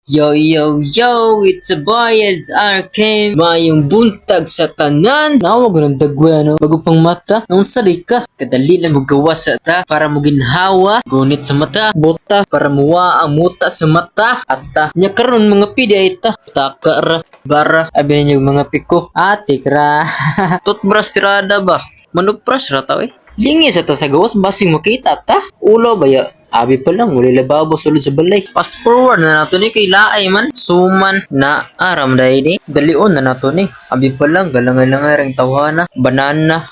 Yo, yo, yo! It's a boy, it's Arcane. Mayong buntag sa tanan. Nawa ko ng dagwa, no? Bago pang mata. Nung sali ka. Kadali lang magawa sa ta. Para mo ginhawa. Gunit sa mata. Bota. Para muwa ang muta sa mata. At ta. Nya karon mga pidi ay ta. Taka ra. Bara. Abi niyo mga piko. Ate kra. Toothbrush tirada ba? Manupras ra tao eh. Lingis sa ta sa gawas. Basing makita ta. Ulo ba ya? Abi pa lang, wala lababo sulod sa balay. Fast forward na nato ni kay laay man. Suman na aram dahi ni. Dalion na nato ni. Abi pa lang, galangan-langan ring tawhana. Banana.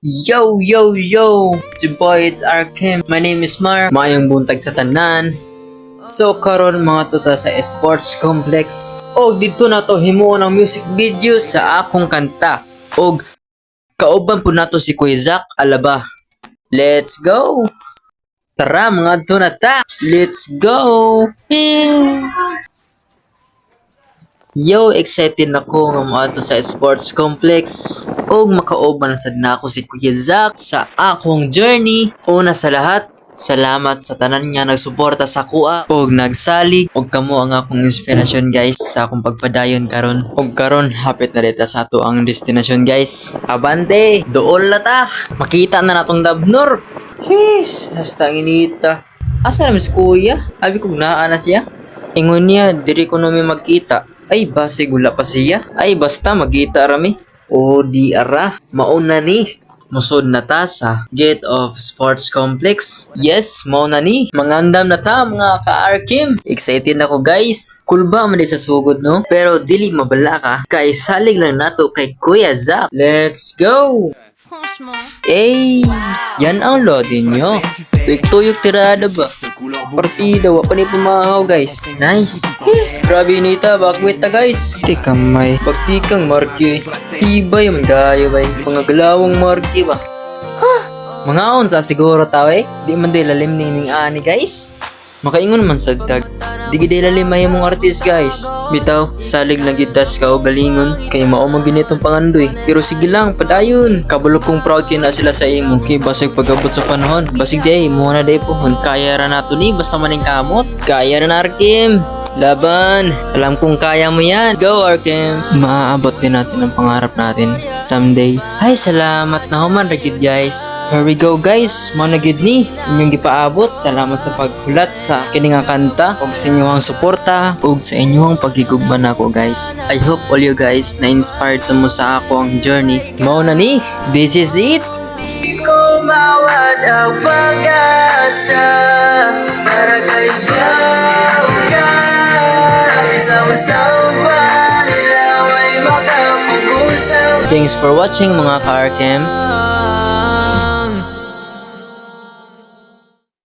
Yo, yo, yo! It's your boy, it's Arkim. My name is Mar. Mayong buntag sa tanan. So karon mga tuta sa sports complex. O dito na to himuon ang music video sa akong kanta. Og kauban po nato si Kuya Zach Alaba. Let's go! Tara mga tunata! Let's go! Yo, excited ako nga moadto sa sports complex og makauban sad na ako si Kuya Zach sa akong journey. Una sa lahat, salamat sa tanan nga nagsuporta sa kuha og nagsalig og kamo ang akong inspirasyon guys sa akong pagpadayon karon. Og karon hapit na dita sa ato ang destination guys. Abante, dool na ta. Makita na natong Dabnor. Jeez, hasta inita. Asa na si Kuya? Abi kog naa na siya. Ingon niya, diri ko na may magkita. Ay, base gula pa siya. Ay, basta magkita rami. O di ara, mauna ni. Musod na ta sa Gate of Sports Complex. Yes, mauna ni. Mangandam na ta mga ka-Arkim. Excited ako guys. Cool ba man di sa sugod no? Pero dili mabala ka. Kay salig lang nato kay Kuya Zach. Let's go! Eh, yan ang loading nyo. Tuyok-tuyok tirada ba? Partida, wa pa ni pumahaw guys. Nice. Grabe nita, bakwit ta guys. Teka may pagpikang marky. Tibay man gayo bay. Pangagalawang marky ba? Ha? Mga sa siguro tao eh. Di man di lalim ning ani guys. Makaingon man sa dag. Di gid lalim may mong artist guys. Bitaw, salig lang gitas ka o galingon kay mao man ginitong pangandoy. Pero sige lang, padayon. Kabalo kong proud kay na sila sa imo. Kay basig pagabot sa panahon. Basig day mo na day pohon. Kaya ra nato ni basta maning kamot. Kaya ra na Arkim. Laban. Alam kong kaya mo yan. Go Arkim. Maaabot din natin ang pangarap natin someday. Ay, salamat na human rigid guys. Here we go guys. Mo na gid ni inyong gipaabot. Salamat sa paghulat sa kining nga kanta ug sa inyong suporta ug sa inyong pagigugma nako guys. I hope all you guys na inspired to mo sa ako ang journey. Mao na ni. This is it. Ko mawad ang pag-asa para kay ikaw ka. Thanks for watching mga ka-Arkim.